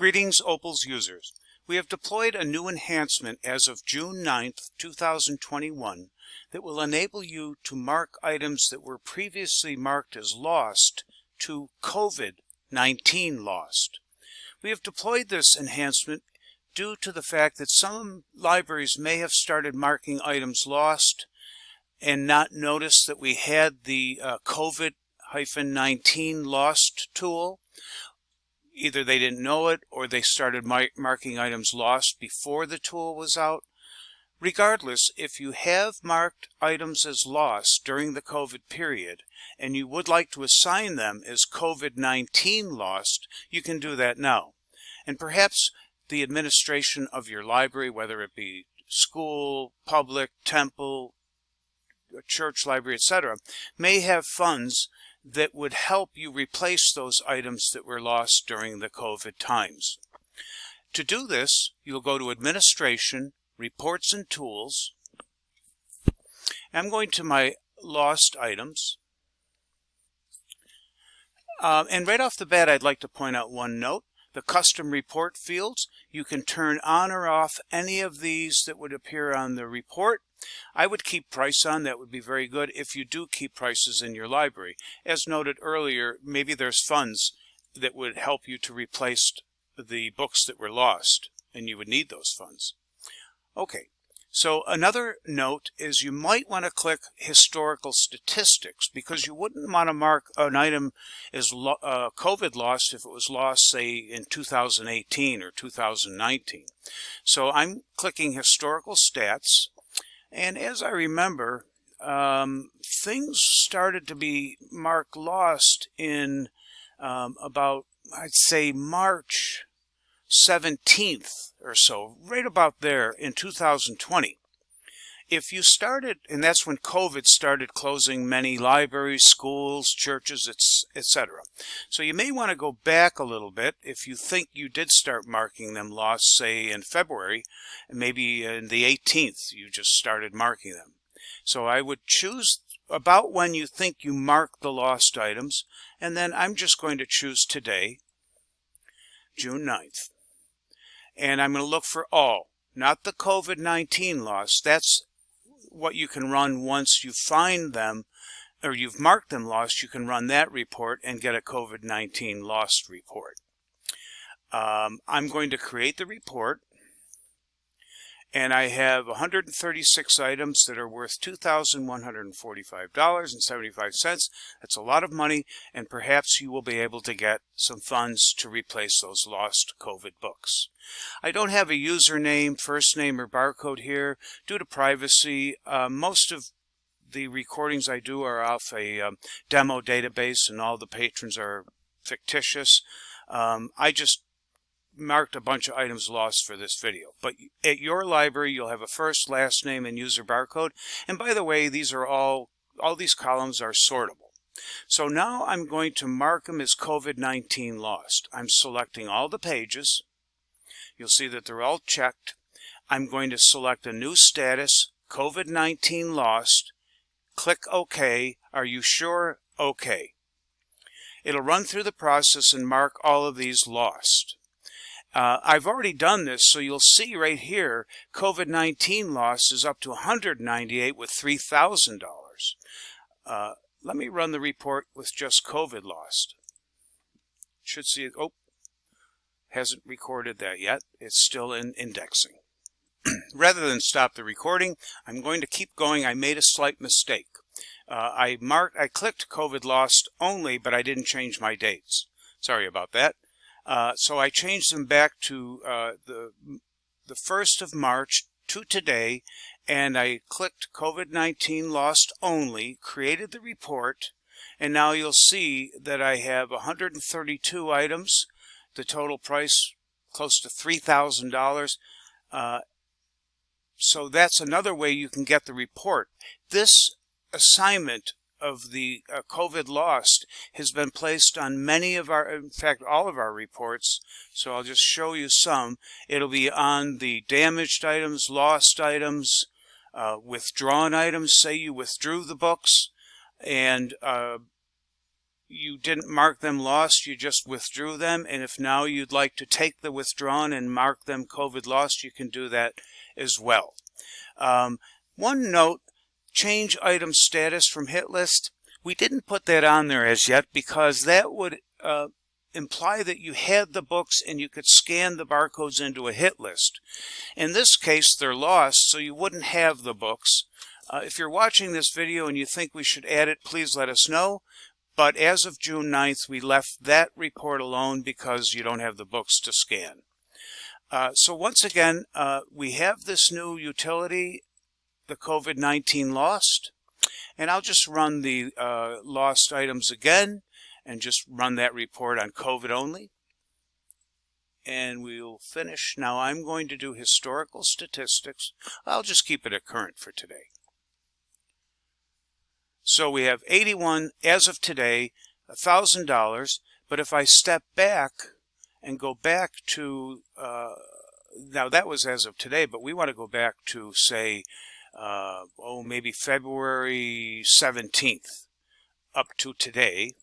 Greetings, Opals users. We have deployed a new enhancement as of June 9th, 2021 that will enable you to mark items that were previously marked as lost to COVID-19 lost. We have deployed this enhancement due to the fact that some libraries may have started marking items lost and not noticed that we had the COVID-19 lost tool. Either they didn't know it or they started marking items lost before the tool was out. Regardless, if you have marked items as lost during the COVID period and you would like to assign them as COVID-19 lost, you can do that now. And perhaps the administration of your library, whether it be school, public, temple, church library, etc., may have funds that would help you replace those items that were lost during the COVID times. To do this, you'll go to Administration, Reports and Tools. I'm going to my lost items. And right off the bat, I'd like to point out one note. The custom report fields, you can turn on or off any of these that would appear on the report. I would keep price on. That would be very good if you do keep prices in your library. As noted earlier, maybe there's funds that would help you to replace the books that were lost, and you would need those funds. Okay, so another note is you might want to click Historical Statistics, because you wouldn't want to mark an item as COVID lost if it was lost, say, in 2018 or 2019. So I'm clicking Historical Stats. And as I remember, things started to be marked lost in about, I'd say, March 17th or so, right about there in 2020. If you started, and that's when COVID started closing many libraries, schools, churches, etc. So you may want to go back a little bit if you think you did start marking them lost, say in February, and maybe in the 18th you just started marking them. So I would choose about when you think you marked the lost items, and then I'm just going to choose today, June 9th. And I'm going to look for all, not the COVID-19 lost. That's what you can run once you find them, or you've marked them lost. You can run that report and get a COVID-19 lost report. I'm going to create the report, and I have 136 items that are worth $2,145.75. That's a lot of money, and perhaps you will be able to get some funds to replace those lost COVID books. I don't have a username, first name, or barcode here due to privacy. Most of the recordings I do are off a demo database, and all the patrons are fictitious. I just marked a bunch of items lost for this video. But at your library, you'll have a first, last name, and user barcode. And by the way, these are all these columns are sortable. So now I'm going to mark them as COVID-19 lost. I'm selecting all the pages. You'll see that they're all checked. I'm going to select a new status, COVID-19 lost. Click OK. Are you sure? OK. It'll run through the process and mark all of these lost. I've already done this, so you'll see right here, COVID-19 lost is up to $198 with $3,000. Let me run the report with just COVID lost. Should see it. Oh, hasn't recorded that yet. It's still in indexing. Rather than stop the recording, I'm going to keep going. I made a slight mistake. I clicked COVID lost only, but I didn't change my dates. Sorry about that. So I changed them back to the 1st of March to today, and I clicked COVID-19 lost only, created the report, and now you'll see that I have 132 items, the total price close to $3,000. So that's another way you can get the report. This assignment of the COVID lost has been placed on many of our, in fact, all of our reports. So I'll just show you some. It'll be on the damaged items, lost items, withdrawn items. Say you withdrew the books, and you didn't mark them lost, you just withdrew them, and if now you'd like to take the withdrawn and mark them COVID lost, you can do that as well. One note, change item status from hit list. We didn't put that on there as yet because that would imply that you had the books and you could scan the barcodes into a hit list. In this case, they're lost, so you wouldn't have the books. If you're watching this video and you think we should add it, please let us know. But as of June 9th, we left that report alone because you don't have the books to scan. So once again, we have this new utility, the COVID-19 lost, and I'll just run the lost items again and just run that report on COVID only. And we'll finish. Now I'm going to do historical statistics. I'll just keep it at current for today. So we have 81 as of today, $1,000. But if I step back and go back to, now that was as of today, but we want to go back to say, maybe February 17th up to today.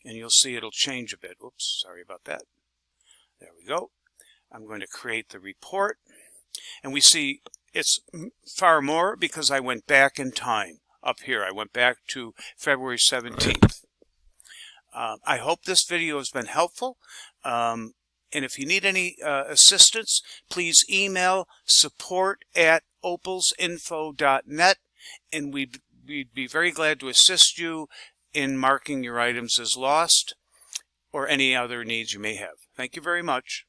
And you'll see it'll change a bit. Oops, sorry about that. There we go. I'm going to create the report. And we see it's far more because I went back in time. Up here, I went back to February 17th. I hope this video has been helpful. And if you need any assistance, please email support@opalsinfo.net, and we'd be very glad to assist you in marking your items as lost or any other needs you may have. Thank you very much.